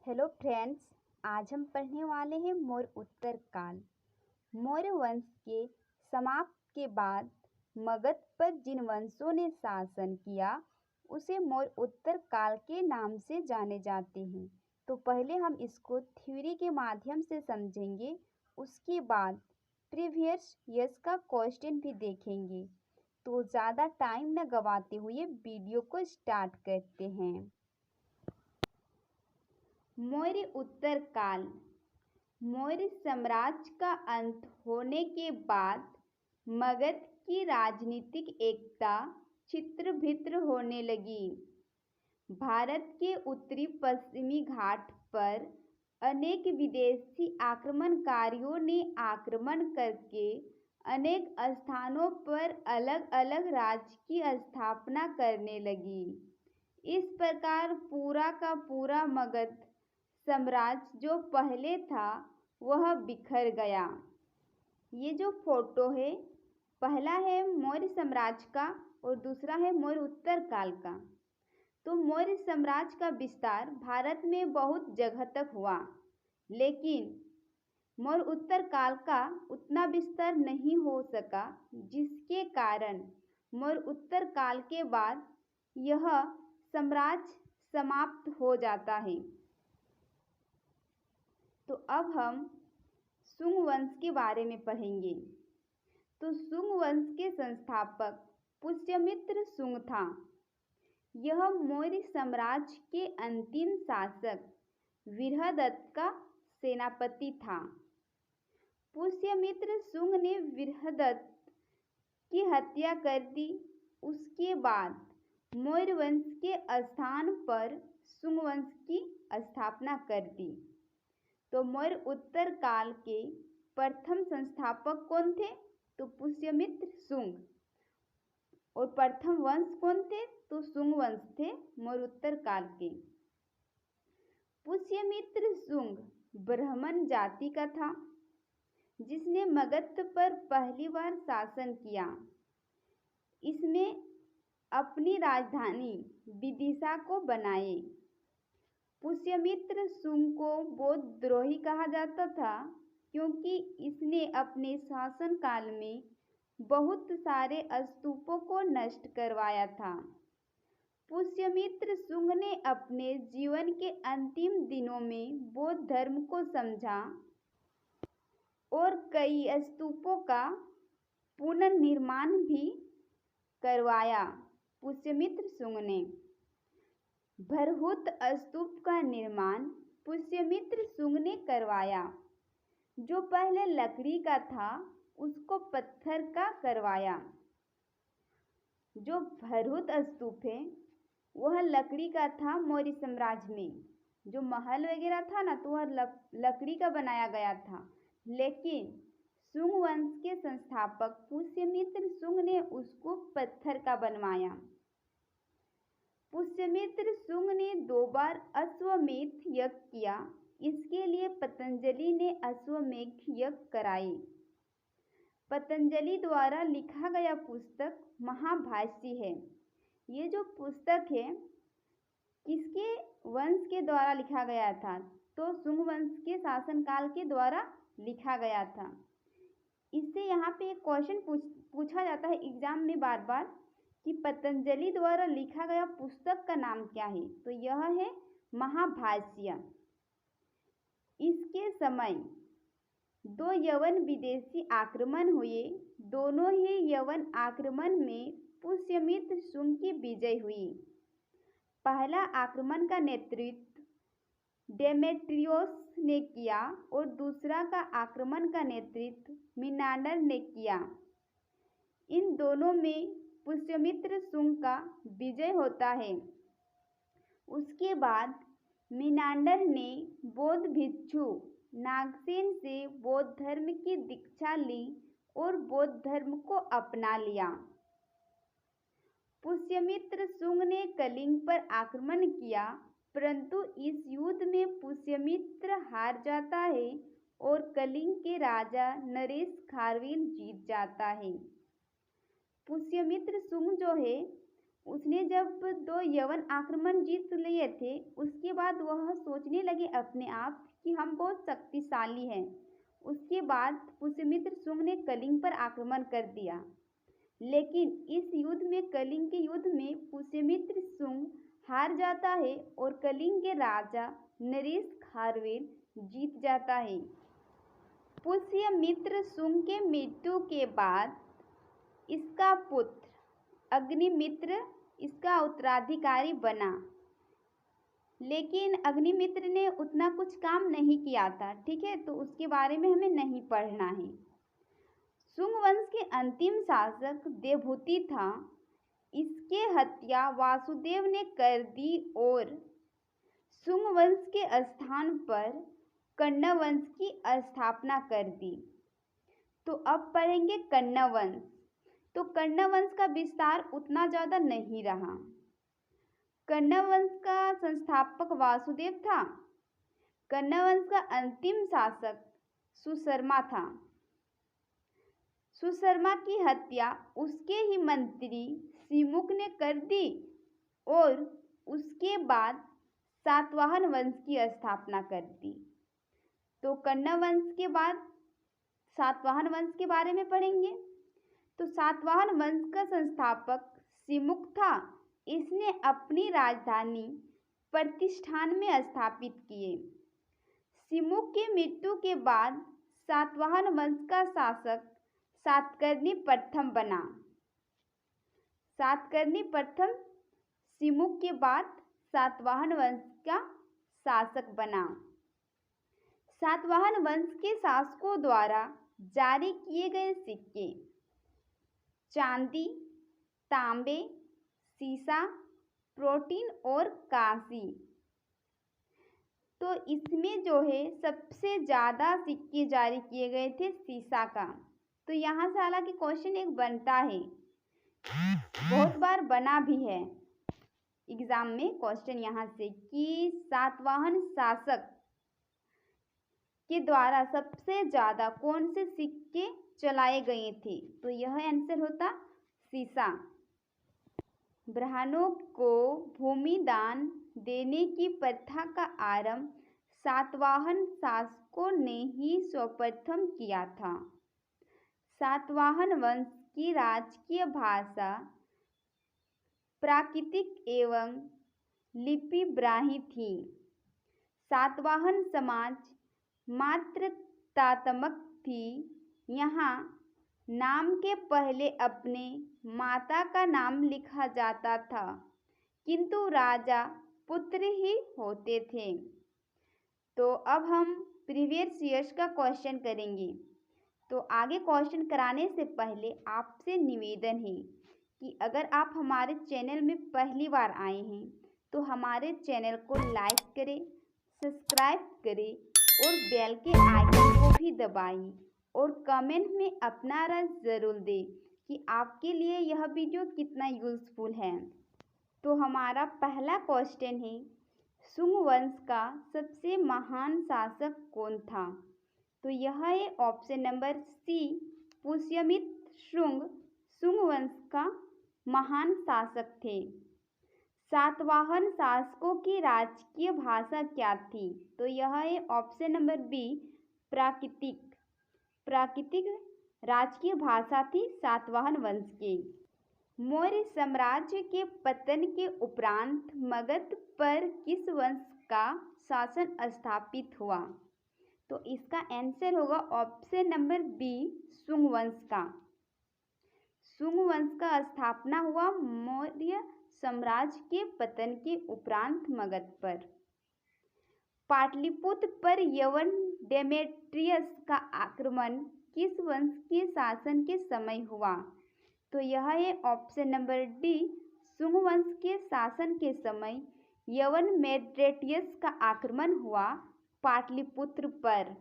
Hello friends. आज हम पढ़ने वाले हैं मौर्य उत्तर काल। मौर्य वंश के समाप्त के बाद मगध पर जिन वंशों ने शासन किया उसे मौर्य उत्तर काल के नाम से जाने जाते हैं। तो पहले हम इसको थ्योरी के माध्यम से समझेंगे, उसके बाद प्रीवियस ईयर्स का क्वेश्चन भी देखेंगे। तो ज़्यादा टाइम न गवाते हुए वीडियो को स्टार्ट करते हैं। मौर्य उत्तर काल। मौर्य साम्राज्य का अंत होने के बाद मगध की राजनीतिक एकता छित्र-भित्र होने लगी। भारत के उत्तरी पश्चिमी घाट पर अनेक विदेशी आक्रमणकारियों ने आक्रमण करके अनेक स्थानों पर अलग अलग राज्य की स्थापना करने लगी। इस प्रकार पूरा का पूरा मगध साम्राज्य जो पहले था वह बिखर गया। ये जो फोटो है, पहला है मौर्य साम्राज्य का और दूसरा है मौर्य उत्तर काल का। तो मौर्य साम्राज्य का विस्तार भारत में बहुत जगह तक हुआ, लेकिन मौर्य उत्तर काल का उतना विस्तार नहीं हो सका, जिसके कारण मौर्य उत्तर काल के बाद यह साम्राज्य समाप्त हो जाता है। तो अब हम शुंग वंश के बारे में पढ़ेंगे। तो शुंग वंश के संस्थापक पुष्यमित्र शुंग था। यह मौर्य साम्राज्य के अंतिम शासक बृहदत्त का सेनापति था। पुष्यमित्र शुंग ने बृहदत्त की हत्या कर दी। उसके बाद मौर्य वंश के स्थान पर शुंग वंश की स्थापना कर दी। तो मौर्य उत्तर काल के प्रथम संस्थापक कौन थे? तो पुष्यमित्र शुंग। और प्रथम वंश कौन थे? तो शुंग वंश थे मौर्य उत्तर काल के। पुष्यमित्र शुंग ब्राह्मण जाति का था, जिसने मगध पर पहली बार शासन किया। इसने अपनी राजधानी विदिशा को बनाए। पुष्यमित्र शुंग को बौद्धद्रोही कहा जाता था, क्योंकि इसने अपने शासन काल में बहुत सारे स्तूपों को नष्ट करवाया था। पुष्यमित्र शुंग ने अपने जीवन के अंतिम दिनों में बौद्ध धर्म को समझा और कई स्तूपों का पुनर्निर्माण भी करवाया। पुष्यमित्र शुंग ने भरहुत स्तूप का निर्माण पुष्यमित्र शुंग ने करवाया। जो पहले लकड़ी का था उसको पत्थर का करवाया। जो भरहुत स्तूप है वह लकड़ी का था। मौर्य साम्राज्य में जो महल वगैरह था ना, तो वह लकड़ी का बनाया गया था, लेकिन शुंग वंश के संस्थापक पुष्यमित्र शुंग ने उसको पत्थर का बनवाया। पुष्यमित्र शुंग ने 2 बार अश्वमेध यज्ञ किया। इसके लिए पतंजलि ने अश्वमेध यज्ञ कराए। पतंजलि द्वारा लिखा गया पुस्तक महाभाष्य है। ये जो पुस्तक है किसके वंश के द्वारा लिखा गया था? तो शुंग वंश के शासनकाल के द्वारा लिखा गया था। इससे यहाँ पे एक क्वेश्चन पूछा जाता है एग्जाम में बार बार कि पतंजलि द्वारा लिखा गया पुस्तक का नाम क्या है? तो यह है महाभाष्य। इसके समय 2 यवन विदेशी आक्रमण हुए। दोनों ही यवन आक्रमण में पुष्यमित्र शुंग की विजय हुई। पहला आक्रमण का नेतृत्व डेमेट्रियोस ने किया और दूसरा का आक्रमण का नेतृत्व मिनांडर ने किया। इन दोनों में पुष्यमित्र शुंग का विजय होता है। उसके बाद मिनांडर ने बौद्ध भिक्षु नागसेन से बौद्ध धर्म की दीक्षा ली और बौद्ध धर्म को अपना लिया। पुष्यमित्र शुंग ने कलिंग पर आक्रमण किया, परंतु इस युद्ध में पुष्यमित्र हार जाता है और कलिंग के राजा नरेश खारवेल जीत जाता है। पुष्यमित्र शुंग जो है उसने जब 2 यवन आक्रमण जीत लिए थे, उसके बाद वह सोचने लगे अपने आप कि हम बहुत शक्तिशाली हैं। उसके बाद पुष्यमित्र शुंग ने कलिंग पर आक्रमण कर दिया, लेकिन इस युद्ध में, कलिंग के युद्ध में, पुष्यमित्र शुंग हार जाता है और कलिंग के राजा नरेश खारवेल जीत जाता है। पुष्यमित्र शुंग के मृत्यु के बाद इसका पुत्र अग्निमित्र इसका उत्तराधिकारी बना, लेकिन अग्निमित्र ने उतना कुछ काम नहीं किया था। ठीक है, तो उसके बारे में हमें नहीं पढ़ना है। शुंग वंश के अंतिम शासक देवहूति था। इसके हत्या वासुदेव ने कर दी और शुंग वंश के स्थान पर कण्व वंश की स्थापना कर दी। तो अब पढ़ेंगे कण्व वंश। तो कण्व वंश का विस्तार उतना ज़्यादा नहीं रहा। कण्व वंश का संस्थापक वासुदेव था। कण्व वंश का अंतिम शासक सुशर्मा था। सुशर्मा की हत्या उसके ही मंत्री सिमुक ने कर दी और उसके बाद सातवाहन वंश की स्थापना कर दी। तो कण्व वंश के बाद सातवाहन वंश के बारे में पढ़ेंगे। तो सातवाहन वंश का संस्थापक सिमुक था। इसने अपनी राजधानी प्रतिष्ठान में स्थापित किए। सिमुक की मृत्यु के बाद सातवाहन वंश का शासक सातकर्णी प्रथम बना। सातकर्णी प्रथम सिमुक के बाद सातवाहन वंश का शासक बना। सातवाहन वंश के शासकों द्वारा जारी किए गए सिक्के चांदी, तांबे, सीसा, प्रोटीन और कांसी। तो इसमें जो है सबसे ज़्यादा सिक्के जारी किए गए थे सीसा का। तो यहाँ से हालांकि क्वेश्चन एक बनता है, बहुत बार बना भी है एग्जाम में क्वेश्चन यहाँ से कि सातवाहन शासक के द्वारा सबसे ज़्यादा कौन से सिक्के चलाए गए थे। तो यह आंसर होता सीसा। ब्राह्मणों को भूमि दान देने की प्रथा का आरंभ सातवाहन शासकों ने ही सर्वप्रथम किया था। सातवाहन वंश की राजकीय भाषा प्राकृतिक एवं लिपि ब्राह्मी थी। सातवाहन समाज मातृतात्मक थी। यहाँ नाम के पहले अपने माता का नाम लिखा जाता था, किंतु राजा पुत्र ही होते थे। तो अब हम प्रीवियस ईयर्स का क्वेश्चन करेंगे। तो आगे क्वेश्चन कराने से पहले आपसे निवेदन है कि अगर आप हमारे चैनल में पहली बार आए हैं तो हमारे चैनल को लाइक करें, सब्सक्राइब करें और बेल के आइकन को भी दबाएं और कमेंट में अपना राय ज़रूर दें कि आपके लिए यह वीडियो कितना यूज़फुल है। तो हमारा पहला क्वेश्चन है, शुंग वंश का सबसे महान शासक कौन था। तो यह है option number C, Pushyamitra Shunga Shunga वंश का महान शासक थे। सातवाहन शासकों की राजकीय भाषा क्या थी। तो यह है ऑप्शन नंबर बी, प्राकृतिक। प्राकृतिक राजकीय भाषा थी सातवाहन वंश के। मौर्य साम्राज्य के पतन के उपरांत मगध पर किस वंश का शासन स्थापित हुआ। तो इसका आंसर होगा ऑप्शन नंबर बी, शुंग वंश का। शुंग वंश का स्थापना हुआ मौर्य साम्राज्य के पतन के उपरांत मगध पर। पाटलिपुत्र पर यवन डेमेट्रियस का आक्रमण किस वंश के शासन के समय हुआ। तो यह है ऑप्शन नंबर डी, शुंग वंश के शासन के समय यवन डेमेट्रियस का आक्रमण हुआ पाटलिपुत्र पर।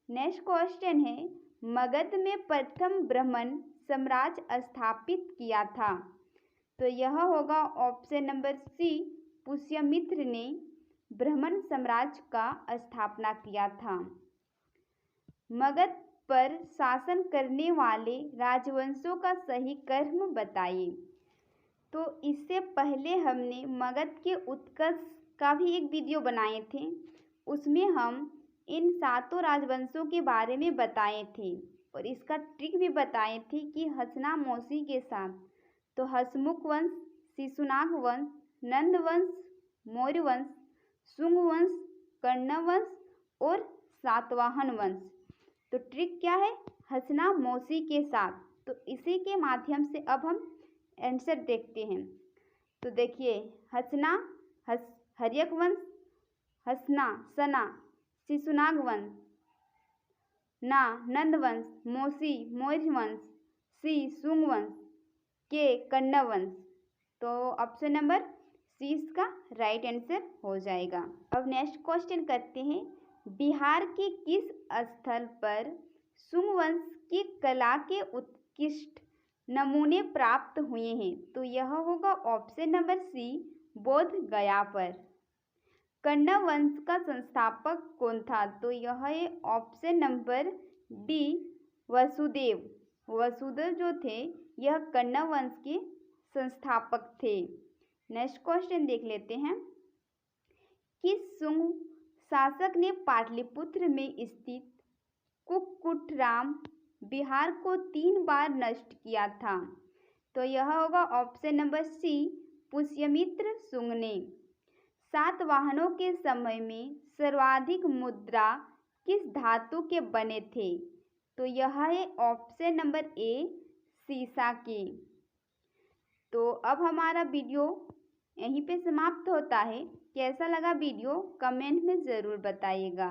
नेक्स्ट क्वेश्चन है, मगध में प्रथम ब्राह्मण साम्राज्य स्थापित किया था। तो यह होगा ऑप्शन नंबर सी, पुष्यमित्र ने ब्राह्मण साम्राज्य का स्थापना किया था। मगध पर शासन करने वाले राजवंशों का सही क्रम बताइए। तो इससे पहले हमने मगध के उत्कर्ष का भी एक वीडियो बनाए थे। उसमें हम इन सातों राजवंशों के बारे में बताए थे और इसका ट्रिक भी बताए थे कि हसनामोशी के साथ। तो हसमुख वंश, शिशुनाग वंश, नंद वंश, मौर्य वंश, शुंग वंश, कर्ण वंश और सातवाहन वंश। तो ट्रिक क्या है? हसनामोशी के साथ। तो इसी के माध्यम से अब हम आंसर देखते हैं। तो देखिए, हसना हर्यक वंश, हसना सना शिशुनाग वंश, ना नंद वंश, मोशी मौर्य वंश, सी शुंग वंश, के कर्ण वंश। तो ऑप्शन नंबर सी इसका राइट आंसर हो जाएगा। अब नेक्स्ट क्वेश्चन करते हैं। बिहार के किस स्थल पर शुंग वंश की कला के उत्कृष्ट नमूने प्राप्त हुए हैं? तो यह होगा ऑप्शन नंबर सी, बोध गया पर। कर्ण वंश का संस्थापक कौन था? तो यह है option number D, Vasudev. Vasudev जो थे यह कर्ण वंश के संस्थापक थे। नेक्स्ट क्वेश्चन देख लेते हैं। किस शुंग शासक ने पाटलिपुत्र में स्थित कुक्कुटराम बिहार को 3 बार नष्ट किया था? तो यह होगा option number C, Pushyamitra Shunga ने। सातवाहनों के समय में सर्वाधिक मुद्रा किस धातु के बने थे? तो यह है ऑप्शन नंबर ए, सीसा के। तो अब हमारा वीडियो यहीं पे समाप्त होता है। कैसा लगा वीडियो कमेंट में ज़रूर बताइएगा।